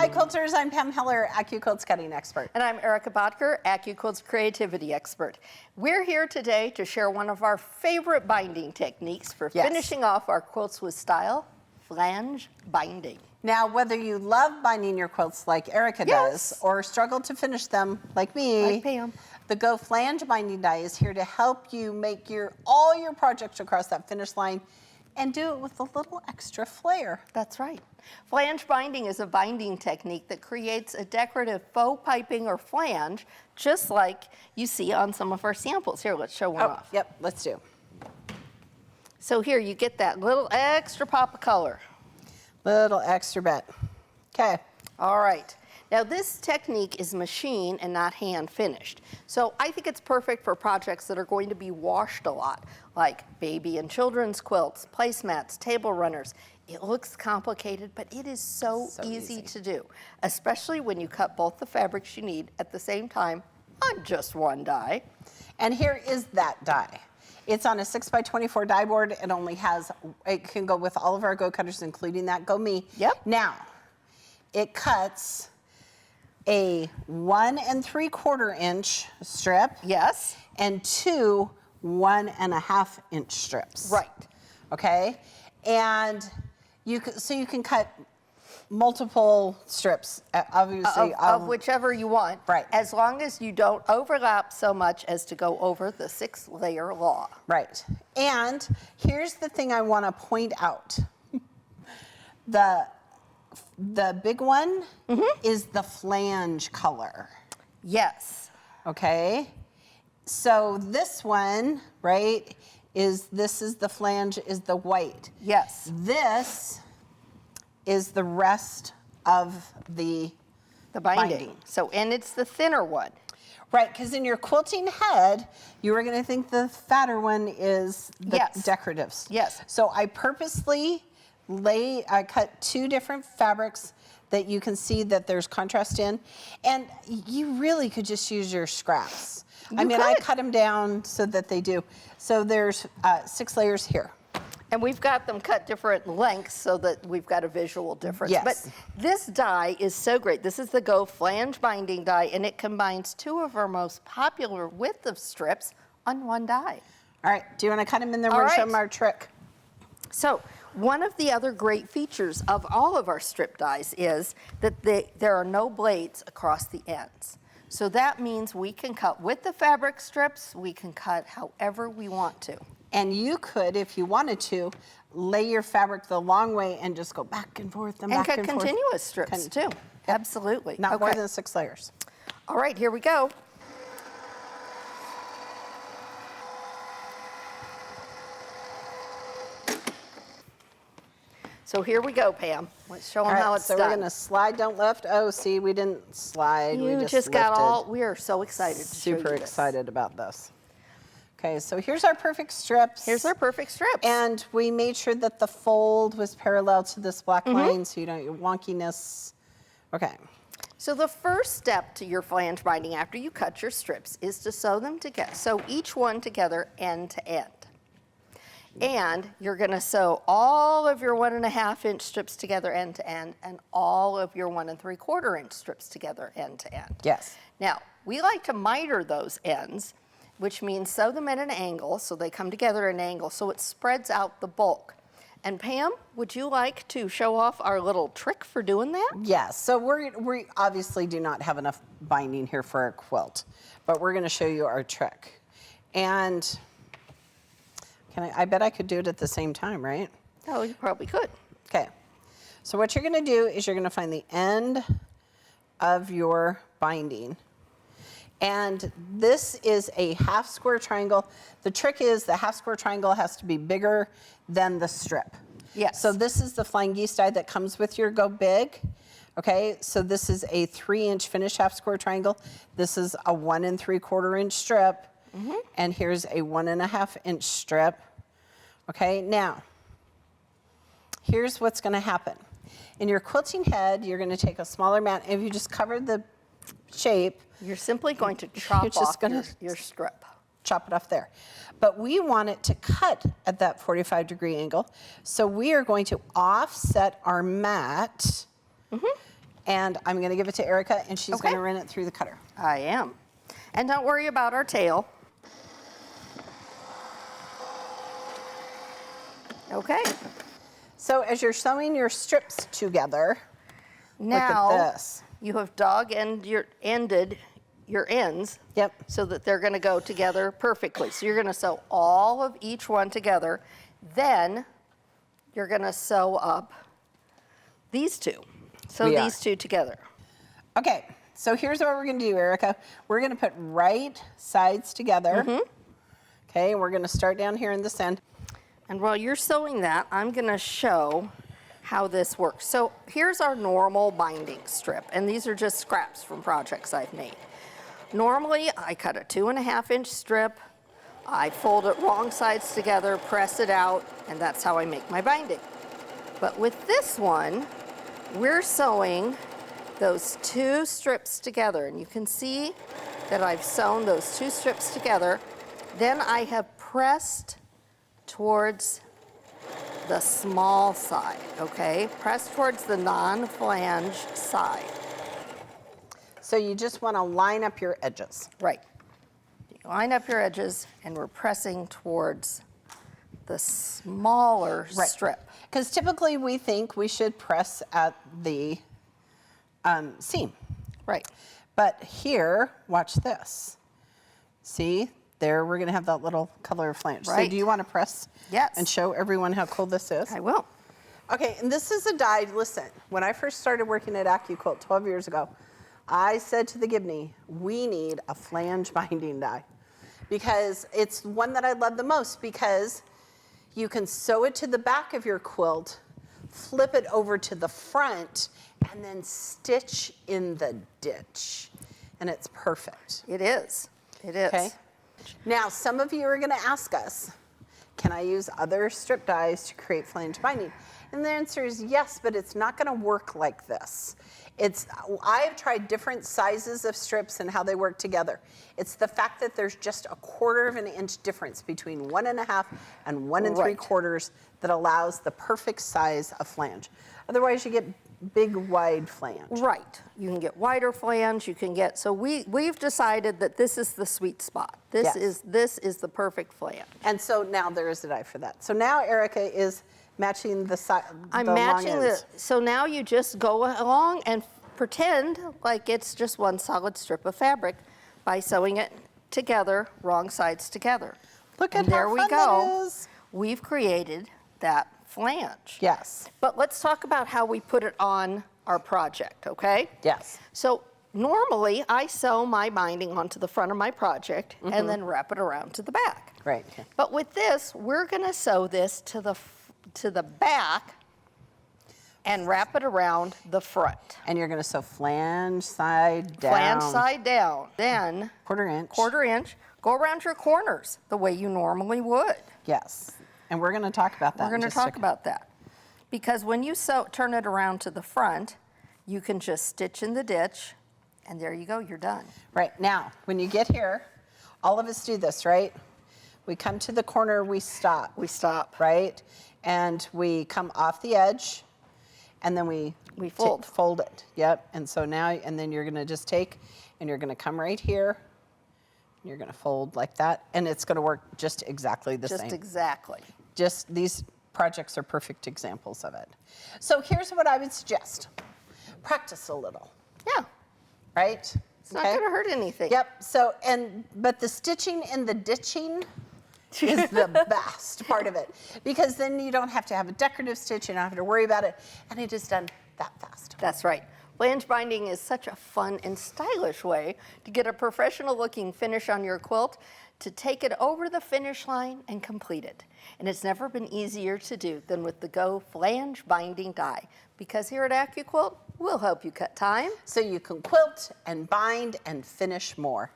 Hi Quilters, I'm Pam Heller, AccuQuilt's cutting expert. And I'm Erica Bodker, AccuQuilt's creativity expert. We're here today to share one of our favorite binding techniques for finishing off our quilts with style, flange binding. Now, whether you love binding your quilts like Erica does, or struggle to finish them like me, like Pam, the Go Flange Binding Die is here to help you make all your projects across that finish line and do it with a little extra flair. That's right. Flange binding is a binding technique that creates a decorative faux piping or flange, just like you see on some of our samples. Here, let's show one off. Yep, let's do. So here you get that little extra pop of color. Little extra bit. Okay. All right. Now this technique is machine and not hand finished. So I think it's perfect for projects that are going to be washed a lot, like baby and children's quilts, placemats, table runners. It looks complicated, but it is so easy to do, especially when you cut both the fabrics you need at the same time on just one die. And here is that die. It's on a 6x24 die board. It can go with all of our Go cutters, including that Go Me. Yep. Now, it cuts a 1 3/4 inch strip. Yes. And 2 1.5 inch strips. Right. Okay. And you can cut multiple strips, obviously. Of whichever you want. Right. As long as you don't overlap so much as to go over the 6-layer law. Right. And here's the thing I want to point out. The big one is the flange color. Yes. Okay. So this one, right, this is the flange, is the white. Yes. This is the rest of the binding. So, and it's the thinner one. Right, because in your quilting head, you were going to think the fatter one is the decoratives. Yes. So I purposely I cut 2 different fabrics that you can see that there's contrast in, and you really could just use your scraps. I cut them down so that they do. So there's 6 layers here. And we've got them cut different lengths so that we've got a visual difference. Yes. But this die is so great. This is the Go Flange Binding Die, and it combines 2 of our most popular width of strips on one die. All right, do you want to cut them in there? We're going to show them our trick. So one of the other great features of all of our strip dies is that there are no blades across the ends. So that means we can cut with the fabric strips, we can cut however we want to. And you could, if you wanted to, lay your fabric the long way and just go back and forth and back and forth. And cut continuous strips too. Absolutely. Not more than 6 layers. All right, here we go. So here we go, Pam. Let's show them how it's done. So we're going to slide, don't lift. Oh, see, we didn't slide. We just got we are so excited to show you this. Super excited about this. Okay, so here's our perfect strips. Here's our perfect strips. And we made sure that the fold was parallel to this black line so you don't get wonkiness. Okay. So the first step to your flange binding after you cut your strips is to sew them together. Sew each one together end to end. And you're going to sew all of your 1.5 inch strips together end to end and all of your 1 3/4 inch strips together end to end. Yes. Now, we like to miter those ends, which means sew them at an angle so they come together at an angle so it spreads out the bulk. And Pam, would you like to show off our little trick for doing that? Yes, so we obviously do not have enough binding here for a quilt, but we're going to show you our trick. And I bet I could do it at the same time, right? Oh, you probably could. Okay, so what you're going to do is you're going to find the end of your binding. And this is a half square triangle. The trick is the half square triangle has to be bigger than the strip. Yes. So this is the Flying Geese die that comes with your Go Big. Okay, so this is a 3-inch finished half square triangle. This is a 1 3/4 inch strip. And here's a 1.5 inch strip. Okay, now, here's what's gonna happen. In your quilting head, you're gonna take a smaller mat, and if you just cover the shape, you're simply going to chop off your strip. Chop it off there. But we want it to cut at that 45-degree angle, so we are going to offset our mat And I'm going to give it to Erica, and she's Okay. going to run it through the cutter. I am. And don't worry about our tail. Okay. So as you're sewing your strips together, Now look at this. you have ended your ends. Yep. So that they're going to go together perfectly. So you're going to sew all of each one together. Then you're going to sew up these two. Sew We these are. two together. Okay, so here's what we're going to do, Erica. We're going to put right sides together. Okay, we're going to start down here in this end. And while you're sewing that, I'm going to show how this works. So here's our normal binding strip, and these are just scraps from projects I've made. Normally, I cut a 2.5-inch strip, I fold it wrong sides together, press it out, and that's how I make my binding. But with this one, we're sewing those two strips together, and you can see that I've sewn those two strips together. Then I have pressed towards the small side, okay? Press towards the non-flange side. So you just want to line up your edges. Right. You line up your edges, and we're pressing towards the smaller strip. Because typically we think we should press at the seam. Right. But here, watch this. See, there we're going to have that little color of flange. So Right. do you want to press Yes. and show everyone how cool this is? I will. Okay, and this is a die. Listen, when I first started working at AccuQuilt 12 years ago, I said to the Gibney, we need a flange binding die because it's one that I love the most because you can sew it to the back of your quilt, flip it over to the front, and then stitch in the ditch. And it's perfect. It is. It is. Okay. Now, some of you are going to ask us, can I use other strip dies to create flange binding? And the answer is yes, but it's not going to work like this. I've tried different sizes of strips and how they work together. It's the fact that there's just 1/4 of an inch difference between 1.5 and 1 3/4 that allows the perfect size of flange. Otherwise, you get big, wide flange. Right. You can get wider flange. You can get. So we've decided that this is the sweet spot. This is the perfect flange. And so now there is a die for that. So now Erica is matching the I'm long matching ends. So now you just go along and pretend like it's just one solid strip of fabric by sewing it together, wrong sides together. Look at and there how we fun go. that is. We've created that flange. Yes. But let's talk about how we put it on our project, okay? Yes. So normally I sew my binding onto the front of my project and then wrap it around to the back. Right. But with this, we're going to sew this to the back and wrap it around the front. And you're going to sew flange side down. Flange side down. Then 1/4 inch. 1/4 inch, go around your corners the way you normally would. Yes. And we're going to talk about that. We're going to talk about that. Because when you turn it around to the front, you can just stitch in the ditch, and there you go, you're done. Right. Now, when you get here, all of us do this, right? We come to the corner, we stop. We stop. Right? And we come off the edge, and then we fold. Fold it. Yep. And so now, and then you're going to just take, and you're going to come right here, and you're going to fold like that, and it's going to work just exactly the same. Just exactly. Just these projects are perfect examples of it. So here's what I would suggest. Practice a little, Yeah. right? It's not going to hurt anything. Yep. So, but the stitching and the ditching is the best part of it because then you don't have to have a decorative stitch, you don't have to worry about it, and it is done that fast. That's right. Flange binding is such a fun and stylish way to get a professional looking finish on your quilt, to take it over the finish line and complete it. And it's never been easier to do than with the Go Flange Binding Die, because here at AccuQuilt, we'll help you cut time So you can quilt and bind and finish more.